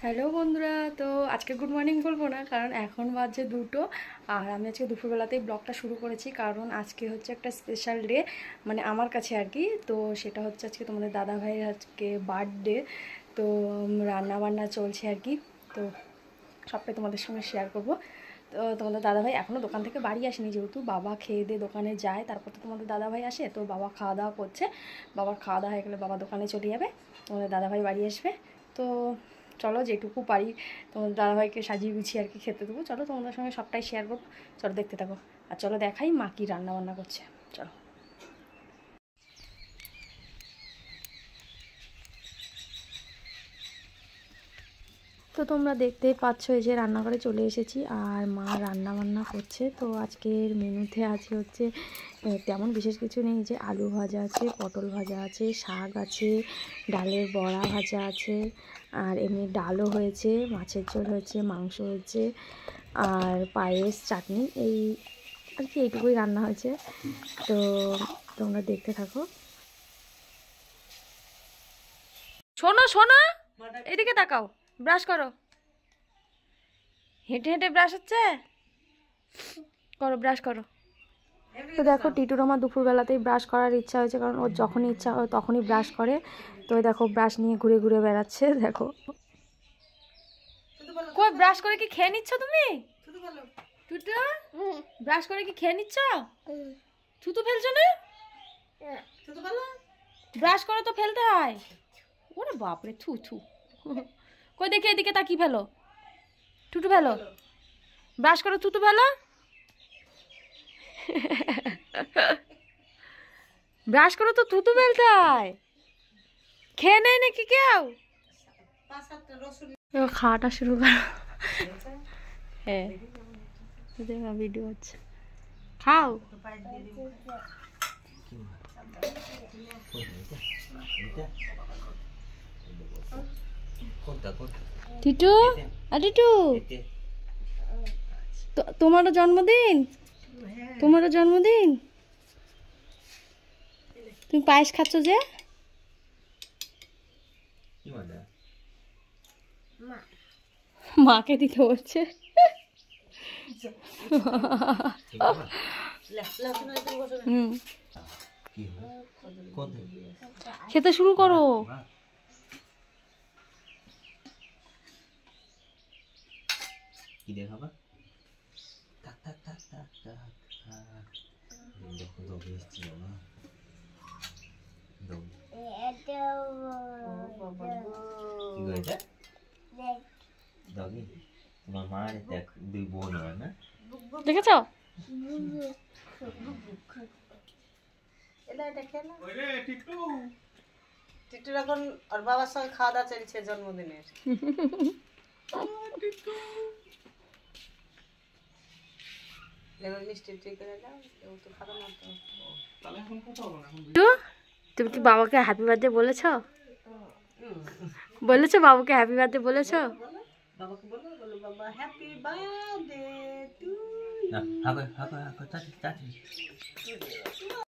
Hello বন্ধুরা, তো আজকে গুড মর্নিং বলবো না, কারণ এখন বাজে 2টো। আর আমি আজকে দুপুরবেলাতেই ব্লগটা শুরু করেছি, কারণ আজকে হচ্ছে একটা স্পেশাল ডে, মানে আমার কাছে আর কি। তো সেটা হচ্ছে আজকে তোমাদের দাদা ভাইয়ের আজকে বার্থডে। তো রান্না বান্না চলছে আর কি। তো সবটাই তোমাদের সঙ্গে শেয়ার করব। তো তোমাদের দাদাভাই এখনও দোকান থেকে বাড়ি আসেনি, যেহেতু বাবা খেয়ে দিয়ে দোকানে যায়, তারপর তো তোমাদের দাদাভাই আসে। তো বাবা খাওয়া দাওয়া করছে, বাবার খাওয়া দাওয়া হয়ে গেলে বাবা দোকানে চলে যাবে, তোমাদের দাদাভাই বাড়ি আসবে। তো চলো যেটুকু পারি তোমাদের দাদাভাইকে সাজিয়ে গুছিয়ে আর কি খেতে দেবো। চলো তোমাদের সঙ্গে সবটাই শেয়ার করবো, চলো দেখতে থাকো। আর চলো দেখাই মা কী রান্না বান্না করছে, চলো। তো তোমরা দেখতেই পাচ্ছ, এই যে রান্নাঘরে চলে এসেছি আর মা রান্না বান্না করছে। তো আজকের মেনুতে আছে হচ্ছে তেমন বিশেষ কিছু নেই, যে আলু ভাজা আছে, পটল ভাজা আছে, শাক আছে, ডালের বড়া ভাজা আছে, আর এমনি ডালও হয়েছে, মাছের ঝোল হয়েছে, মাংস হয়েছে, আর পায়েস, চাটনি, এই আর কি এইটুকুই রান্না হয়েছে। তো তোমরা দেখতে থাকো। শোনো শোনো, এদিকে তাকাও, ব্রাশ করো। হেঁটে হেঁটে ব্রাশ হচ্ছে, করো ব্রাশ করো। তো দেখো টিটুর আমার দুপুরবেলাতেই ব্রাশ করার ইচ্ছা হয়েছে, কারণ ওর যখনই ইচ্ছা হয় তখনই ব্রাশ করে। তো দেখো ব্রাশ নিয়ে ঘুরে ঘুরে বেড়াচ্ছে, দেখো। কই ব্রাশ করে কি খেয়ে নিচ্ছ তুমি? টুটু ব্রাশ করে কি খেয়ে নিচ্ছ? থুতু ফেলছো না? ব্রাশ করে তো ফেলতে হয়। ওরে বাপরে, থু থু। কই দেখি এদিকে তাকিয়ে ফেলো, টুটু ফেলো, ব্রাশ করে থুতু ফেলো। ব্রাশ করে তো থুতু ফেলতে হয়, খেয়ে নেয় নাকি কেউ? খাওয়াটা শুরু করো। হ্যাঁ ভিডিও হচ্ছে, খাও। টিটু, টিটু, তোমারও জন্মদিন, তোমারও জন্মদিন, তুমি পায়েস খাচ্ছ যে? মাকে দিতে বলছে। খেতে শুরু করো। কি দেখাবা? টাক টাক টাক টাক টাক টাক। দেখো দগে এসেছিল না। দগ। কি হয়েছে? দগি। তোমার মা দেখ, দুই বোন হয় না? দেখেছ? টিটুর এখন ওর বাবার সঙ্গে খাওয়া দাওয়া চলছে জন্মদিনের। তুমি কি বাবাকে হ্যাপি বার্থডে বলেছো? বলেছো বাবাকে হ্যাপি বার্থডে বলেছো? বাবাকে বলো, বলো বাবা হ্যাপি বার্থডে টু ইউ।